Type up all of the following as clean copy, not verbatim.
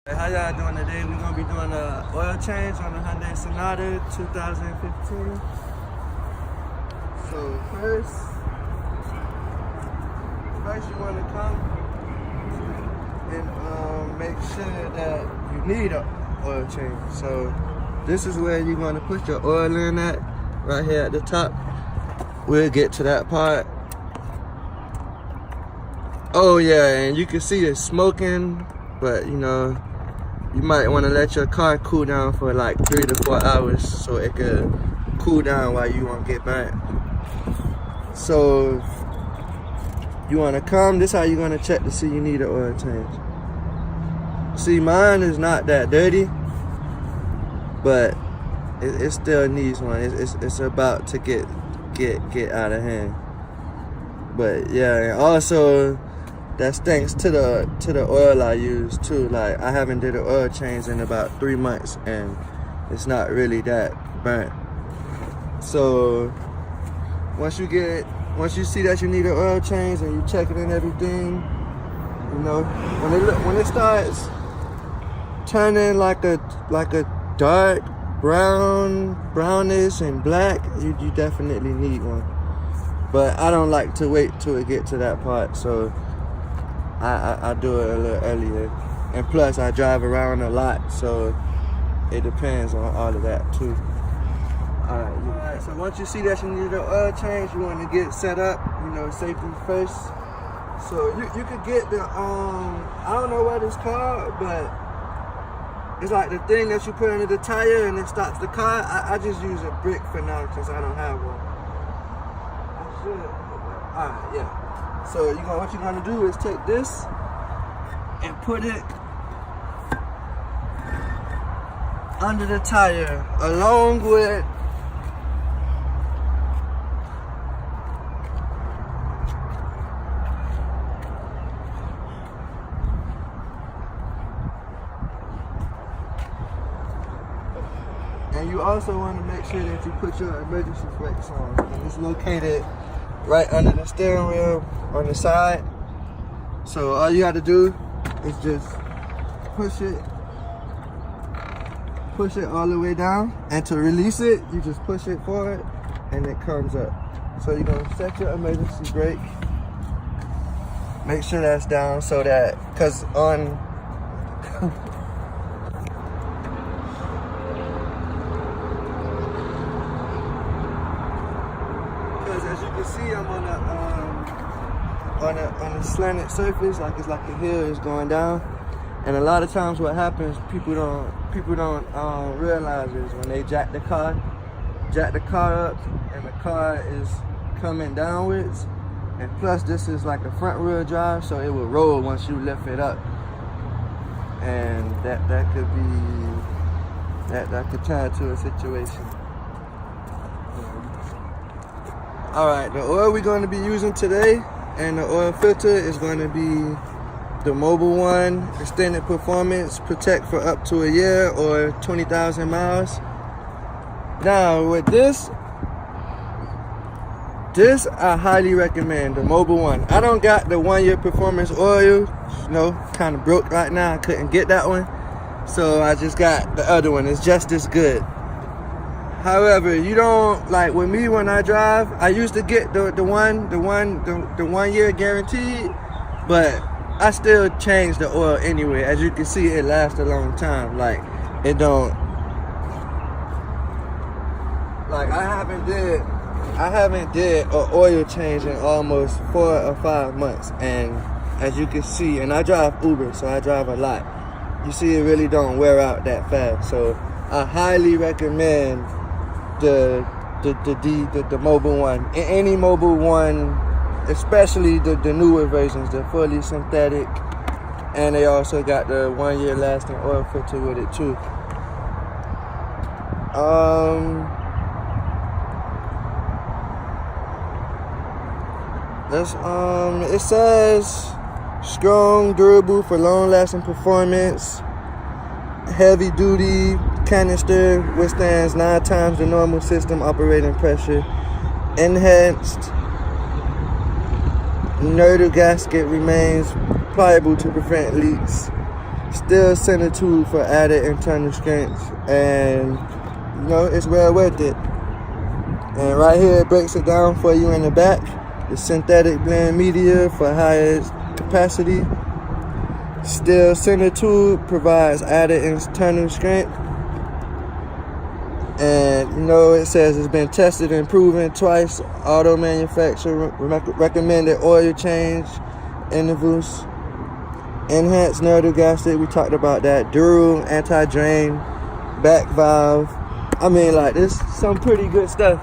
How y'all doing today? We're gonna be doing an oil change on the Hyundai Sanata 2015. So first you want to come and make sure that you need an oil change. So this is where you're gonna put your oil in at, right here at the top. We'll get to that part. Oh yeah, and you can see it's smoking, but you know, you might want to let your car cool down for like 3 to 4 hours so it could cool down while you won't get burnt. So you want to come, this is how you're going to check to see you need an oil change. See, mine is not that dirty, but it still needs one. It's about to get out of hand. But yeah, and also that's thanks to the oil I use too. Like, I haven't did an oil change in about 3 months and it's not really that burnt. So once you see that you need an oil change and you check it and everything, you know, when it starts turning like a dark brownish and black, you definitely need one. But I don't like to wait till it get to that part, so I do it a little earlier. And plus I drive around a lot, so it depends on all of that too. Alright, so once you see that you need an oil change, you want to get set up, you know, safety first. So you could get the, I don't know what it's called, but it's like the thing that you put under the tire and it stops the car. I just use a brick for now because I don't have one. I should. Alright, yeah. So what you're gonna do is take this and put it under the tire along with and you also want to make sure that you put your emergency brakes on. And it's located right under the steering wheel on the side. So all you got to do is just push it all the way down, and to release it you just push it forward and it comes up. So you're going to set your emergency brake, make sure that's down, so that, because on as you can see, I'm on a slanted surface, like it's like the hill is going down. And a lot of times what happens, people don't realize is when they jack the car up and the car is coming downwards, and plus this is like a front wheel drive, so it will roll once you lift it up, and that could turn to a situation. Alright, the oil we're going to be using today and the oil filter is going to be the Mobile One Extended Performance Protect for up to a year or 20,000 miles. Now with this I highly recommend the Mobile One. I don't got the 1-year performance oil, you know, kind of broke right now. I couldn't get that one, so I just got the other one. It's just as good. However, you don't, like with me when I drive, I used to get the 1 year guaranteed, but I still change the oil anyway. As you can see, it lasts a long time. Like, it don't, like I haven't did an oil change in almost 4 or 5 months. And as you can see, and I drive Uber, so I drive a lot. You see, it really don't wear out that fast. So I highly recommend the Mobile One. Any Mobile One, especially the newer versions, the fully synthetic, and they also got the 1 year lasting oil filter with it too. It says strong, durable for long lasting performance, heavy duty canister, withstands 9 times the normal system operating pressure, enhanced inertial gasket remains pliable to prevent leaks, Still center tube for added internal strength, and you know, it's well worth it. And right here it breaks it down for you in the back. The synthetic blend media for highest capacity. Still center tube provides added internal strength. And you know, it says it's been tested and proven twice. Auto manufacturer recommended oil change intervals. Enhanced narrow gasket, we talked about that. Dual anti-drain back valve. I mean, like, this is some pretty good stuff.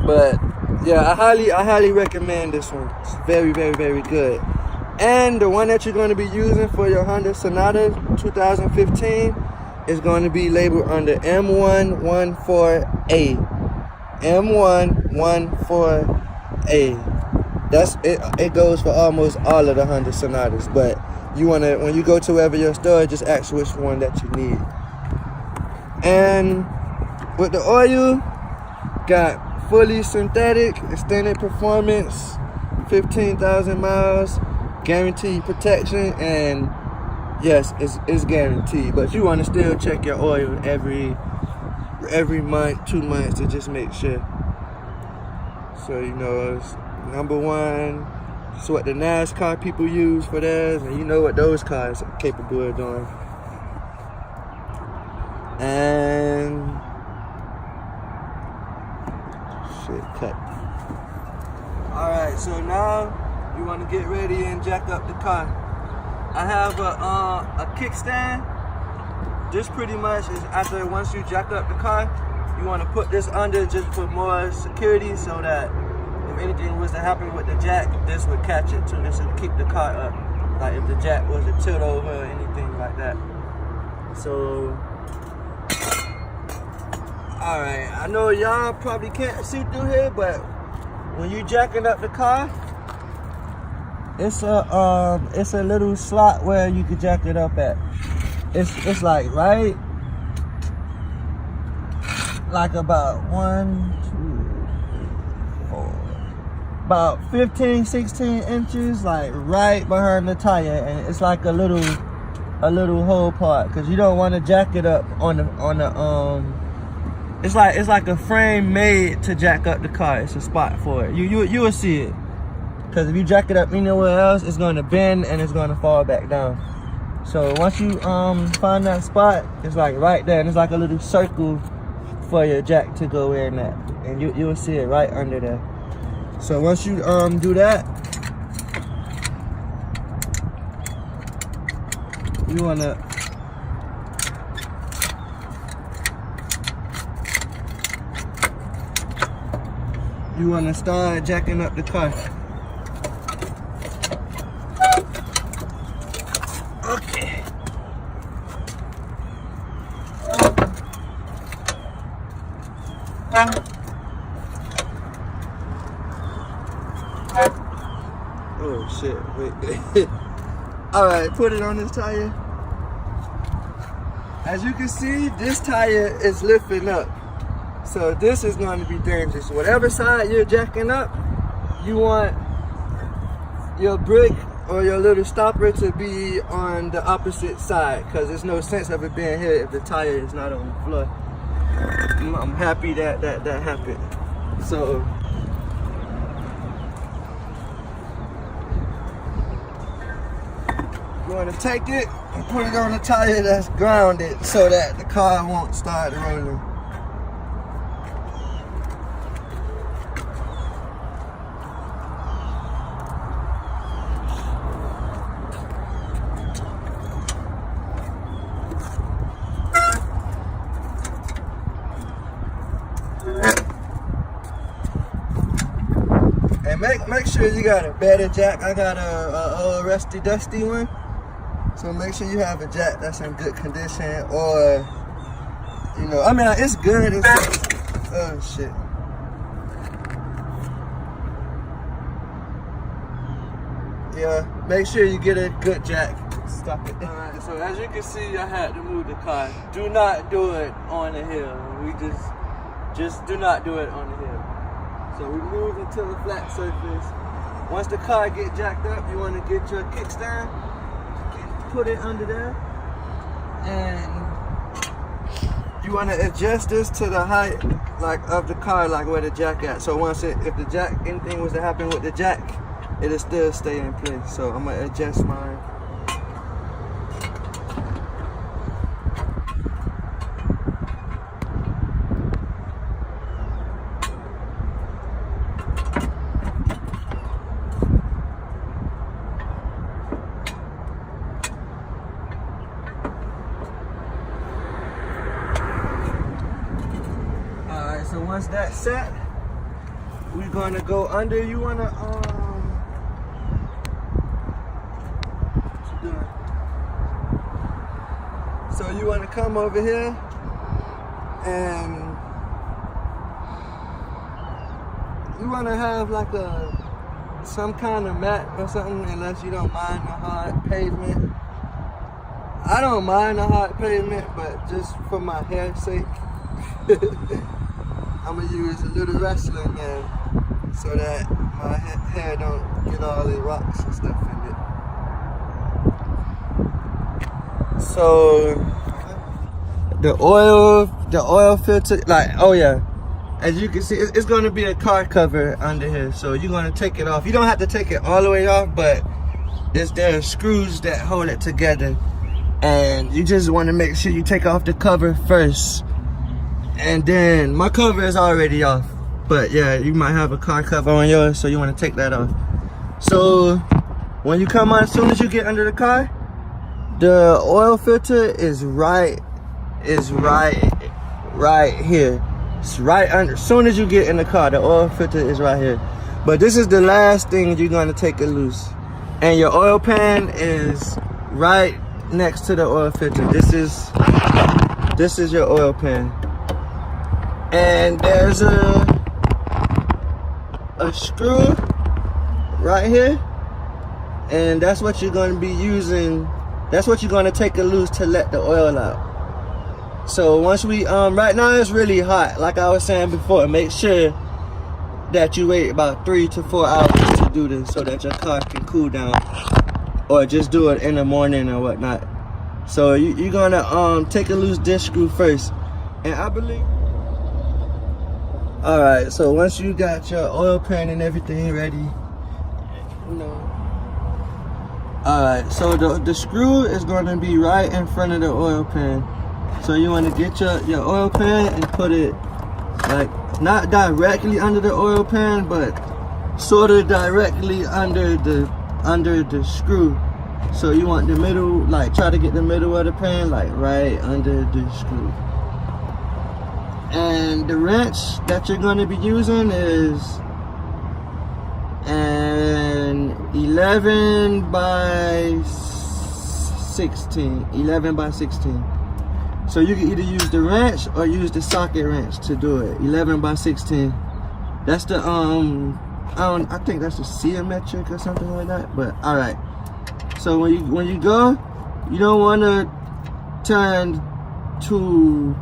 But yeah, I highly recommend this one. It's very, very, very good. And the one that you're going to be using for your Hyundai Sanata 2015 is going to be labeled under M114A. M114A. That's it. It goes for almost all of the Hyundai Sonatas, but you wanna, when you go to wherever your store, just ask which one that you need. And with the oil, got fully synthetic, extended performance, 15,000 miles, guaranteed protection, and yes, it's guaranteed. But you want to still check your oil every month, 2 months, to just make sure. So you know, it's number one. It's what the NASCAR people use for theirs, and you know what those cars are capable of doing. And shit, cut. All right, so now you want to get ready and jack up the car. I have a kickstand. This pretty much is after, once you jack up the car, you want to put this under just for more security, so that if anything was to happen with the jack, this would catch it too. This would keep the car up. Like if the jack was to tilt over or anything like that. So, alright, I know y'all probably can't see through here, but when you jacking up the car, it's a little slot where you can jack it up at. It's like right, like about 15, 16 inches, like right behind the tire, and it's like a little hole part, because you don't want to jack it up on the it's like a frame made to jack up the car. It's a spot for it. You will see it, because if you jack it up anywhere else, it's going to bend and it's going to fall back down. So once you find that spot, it's like right there, and it's like a little circle for your jack to go in at, and you will see it right under there. So once you do that, you wanna start jacking up the car. Okay. Oh shit, wait. Alright, put it on this tire. As you can see, this tire is lifting up. So this is going to be dangerous. Whatever side you're jacking up, you want your brake or your little stopper to be on the opposite side, because there's no sense of it being here if the tire is not on the floor. I'm happy that happened. So you want to take it and put it on a tire that's grounded, so that the car won't start rolling. And make sure you got a better jack. I got a rusty dusty one. So make sure you have a jack that's in good condition, or, you know, I mean, it's good. Oh shit. Yeah, make sure you get a good jack. Stop it. Alright, so as you can see, I had to move the car. Do not do it on the hill. We just do not do it on the hill. So we moved into the flat surface. Once the car get jacked up, you want to get your kickstand, put it under there, and you want to adjust this to the height like of the car, like where the jack at. So once if the jack, anything was to happen with the jack, it'll still stay in place. So I'm gonna adjust mine. So once that's set, we're gonna go under. You wanna what you doing? So you wanna come over here and you wanna have like some kind of mat or something, unless you don't mind the hard pavement. I don't mind the hard pavement, but just for my hair's sake. I'm gonna use a little wrestling hand so that my hair don't get all the rocks and stuff in it. So the oil filter, like, oh yeah, as you can see, it's gonna be a car cover under here. So you're gonna take it off. You don't have to take it all the way off, but there are screws that hold it together, and you just want to make sure you take off the cover first. And then my cover is already off, but yeah, you might have a car cover on yours, so you want to take that off. So when you come on, as soon as you get under the car, the oil filter is right here. It's right under. As soon as you get in the car, the oil filter is right here. But this is the last thing you're gonna take it loose, and your oil pan is right next to the oil filter. This is your oil pan. And there's a screw right here, and that's what you're going to be using. That's what you're going to take it loose to let the oil out. So once we right now it's really hot, like I was saying before. Make sure that you wait about 3 to 4 hours to do this, so that your car can cool down, or just do it in the morning or whatnot. So you're gonna take a loose this screw first, and I believe. Alright, so once you got your oil pan and everything ready, alright, so the screw is going to be right in front of the oil pan. So you want to get your oil pan and put it, like, not directly under the oil pan, but sort of directly under the screw. So you want the middle, like, try to get the middle of the pan, like, right under the screw. And the wrench that you're going to be using is an 11 by 16. So you can either use the wrench or use the socket wrench to do it. 11 by 16. That's the I think that's the geometric or something like that. But all right. So when you go, you don't want to turn to.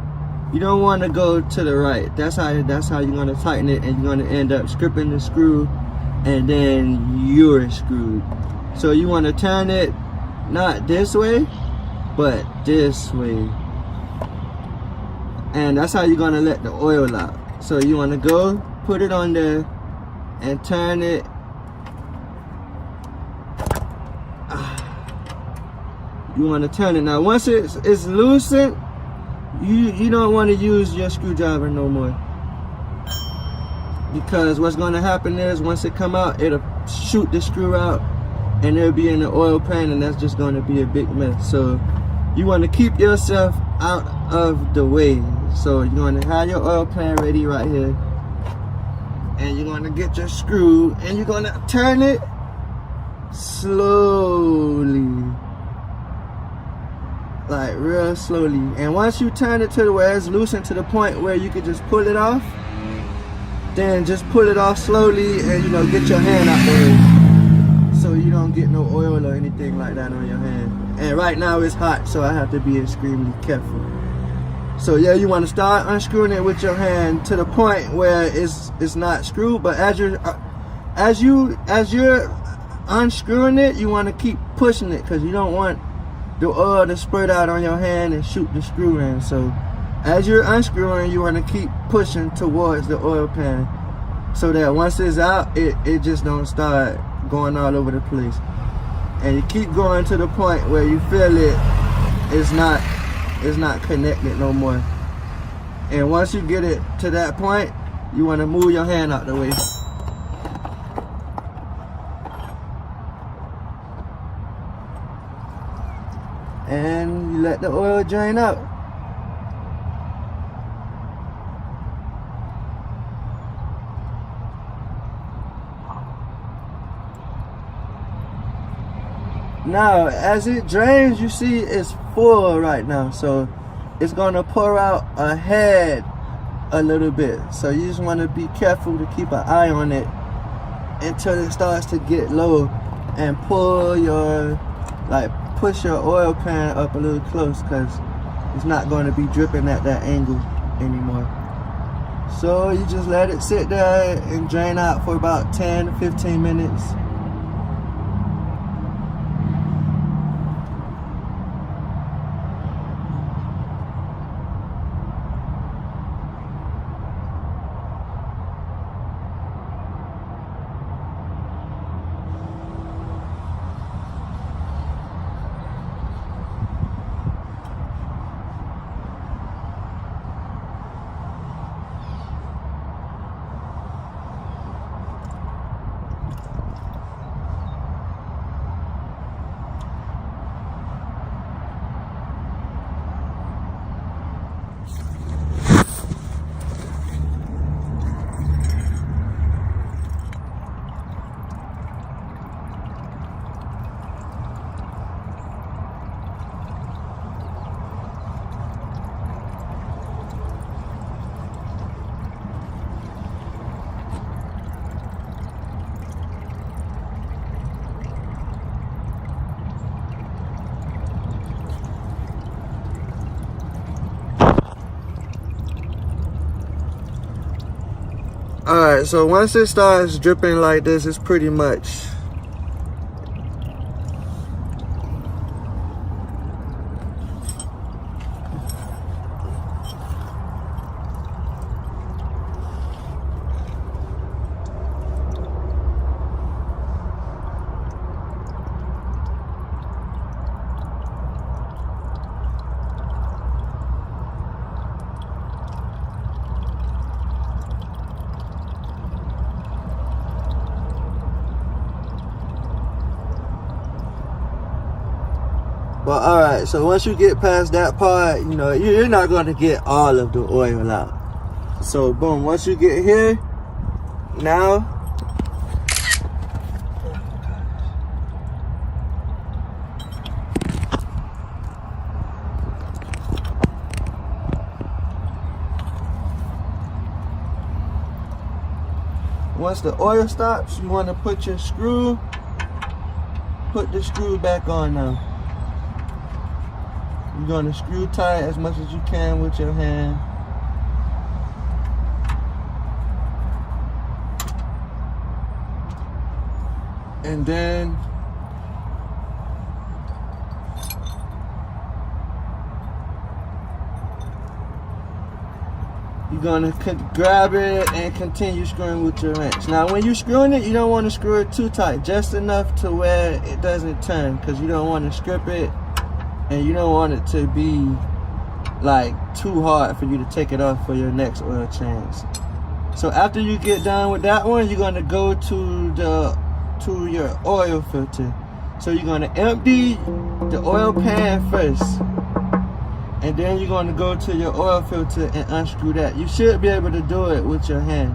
You don't want to go to the right. That's how you're going to tighten it, and you're going to end up stripping the screw, and then you're screwed. So you want to turn it not this way, but this way. And that's how you're going to let the oil out. So you want to go, put it on there, and turn it. You want to turn it. Now once it's loosened, you don't want to use your screwdriver no more, because what's going to happen is once it come out, it'll shoot the screw out, and it'll be in the oil pan, and that's just going to be a big mess. So you want to keep yourself out of the way. So you're going to have your oil pan ready right here, and you're going to get your screw, and you're going to turn it slowly, like real slowly. And once you turn it to where it's loosened to the point where you could just pull it off, then just pull it off slowly, and get your hand out the way, so you don't get no oil or anything like that on your hand. And right now it's hot, so I have to be extremely careful. So yeah, you want to start unscrewing it with your hand to the point where it's not screwed, but as you're as you're unscrewing it, you want to keep pushing it because you don't want the oil to spurt out on your hand and shoot the screw in. So as you're unscrewing, you want to keep pushing towards the oil pan so that once it's out, it just don't start going all over the place. And you keep going to the point where you feel it's not connected no more. And once you get it to that point, you want to move your hand out the way. And you let the oil drain out. Now, as it drains, you see it's full right now. So it's gonna pour out ahead a little bit. So you just wanna be careful to keep an eye on it until it starts to get low and push your oil pan up a little close, because it's not going to be dripping at that angle anymore. So you just let it sit there and drain out for about 10 to 15 minutes. Alright, so once it starts dripping like this, it's pretty much But alright, so once you get past that part, you know, you're not going to get all of the oil out. So boom, once you get here, now once the oil stops, you want to put the screw back on now. You're going to screw tight as much as you can with your hand. And then you're going to grab it and continue screwing with your wrench. Now when you're screwing it, you don't want to screw it too tight, just enough to where it doesn't turn, because you don't want to strip it. And you don't want it to be like too hard for you to take it off for your next oil change. So after you get done with that one, you're gonna go to your oil filter. So you're gonna empty the oil pan first, and then you're gonna go to your oil filter and unscrew that. You should be able to do it with your hand.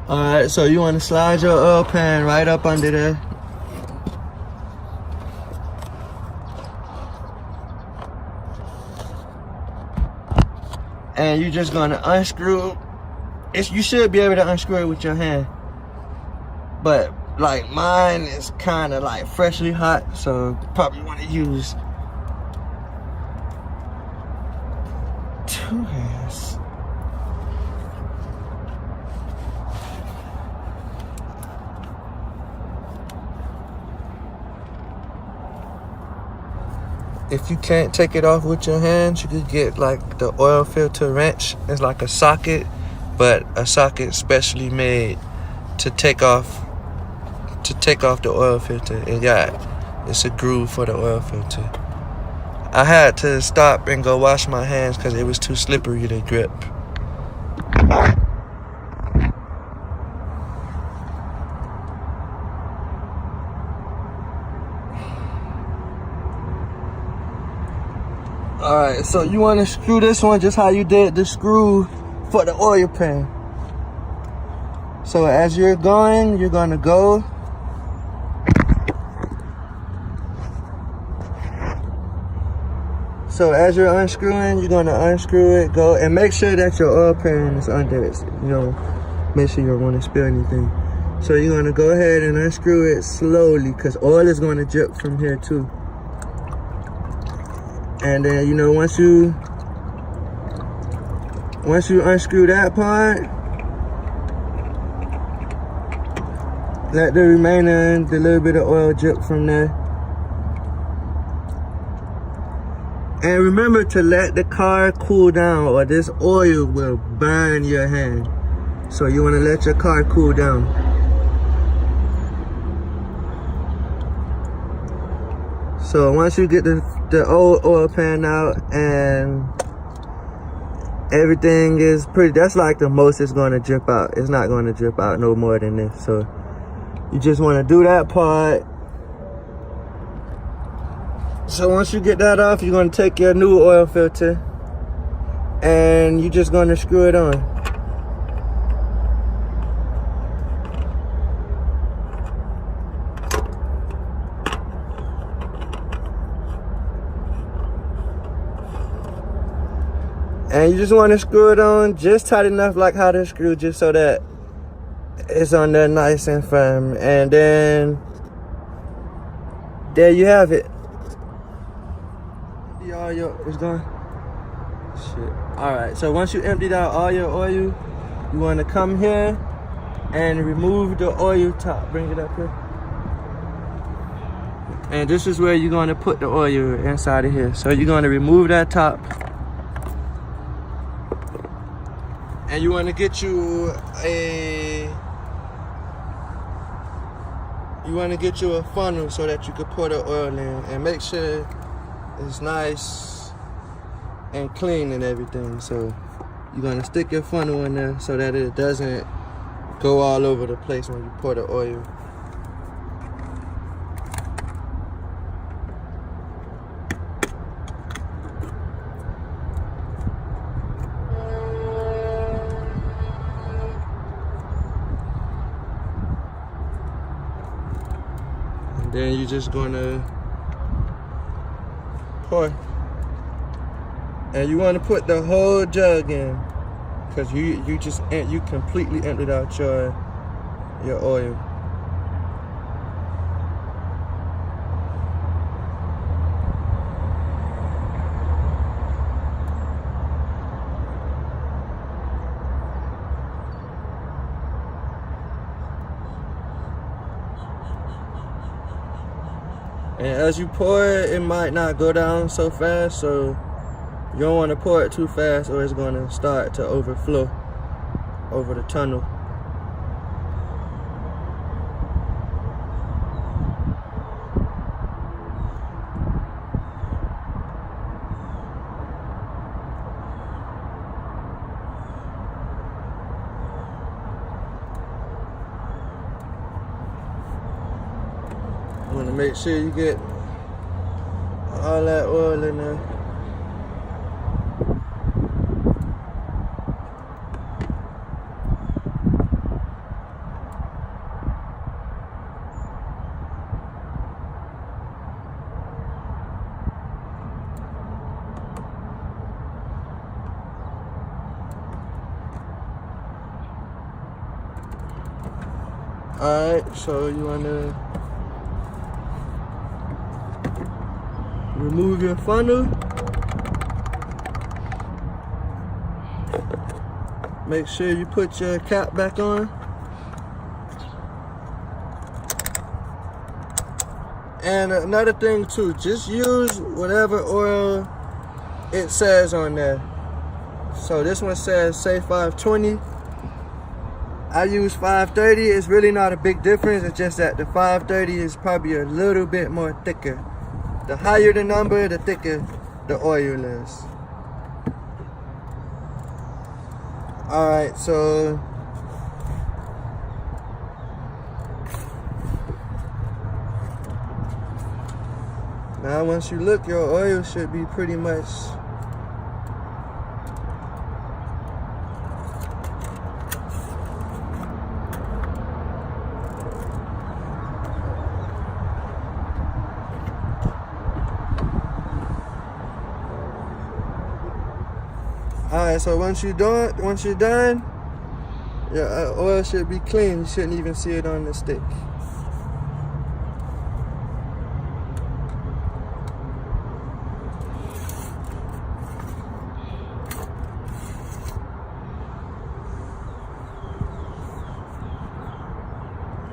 Alright, so you want to slide your oil pan right up under there. And you're just going to unscrew you should be able to unscrew it with your hand. But like mine is kind of like freshly hot, so probably want to use 2 hands. If you can't take it off with your hands, you could get like the oil filter wrench. It's like a socket, but a socket specially made to take off the oil filter. It's a groove for the oil filter. I had to stop and go wash my hands because it was too slippery to grip. Alright, so you want to screw this one just how you did the screw for the oil pan. So as you're going, you're going to go. So as you're unscrewing, you're going to unscrew it, go, and make sure that your oil pan is under it. You know, make sure you don't want to spill anything. So you're going to go ahead and unscrew it slowly because oil is going to drip from here too. And then, you know, once you unscrew that part, let the remaining, the little bit of oil drip from there. And remember to let the car cool down or this oil will burn your hand. So you want to let your car cool down. So once you get the old oil pan out and everything is pretty, that's like the most it's going to drip out. It's not going to drip out no more than this. So you just want to do that part. So once you get that off, you're going to take your new oil filter and you're just going to screw it on. And you just want to screw it on just tight enough like how to screw, just so that it's on there nice and firm. And then there you have it. It's gone. Shit. Alright, so once you emptied out all your oil, you want to come here and remove the oil top. Bring it up here. And this is where you're going to put the oil inside of here. So you're going to remove that top. And you want to get you a funnel so that you can pour the oil in, and make sure it's nice and clean and everything. So you're going to stick your funnel in there so that it doesn't go all over the place when you pour the oil. Then you're just gonna pour. And you want to put the whole jug in, because you completely emptied out your oil. And as you pour it, it might not go down so fast, so you don't want to pour it too fast or it's going to start to overflow over the tunnel. You want to make sure you get all that oil in there. Alright, so you wanna remove your funnel. Make sure you put your cap back on. And another thing too, just use whatever oil it says on there. So this one says say 520. I use 530. It's really not a big difference. It's just that the 530 is probably a little bit more thicker. The higher the number, the thicker the oil is. Alright, so now once you look, your oil should be pretty much alright, so once you're done, your oil should be clean. You shouldn't even see it on the stick.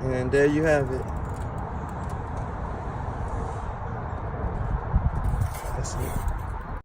And there you have it.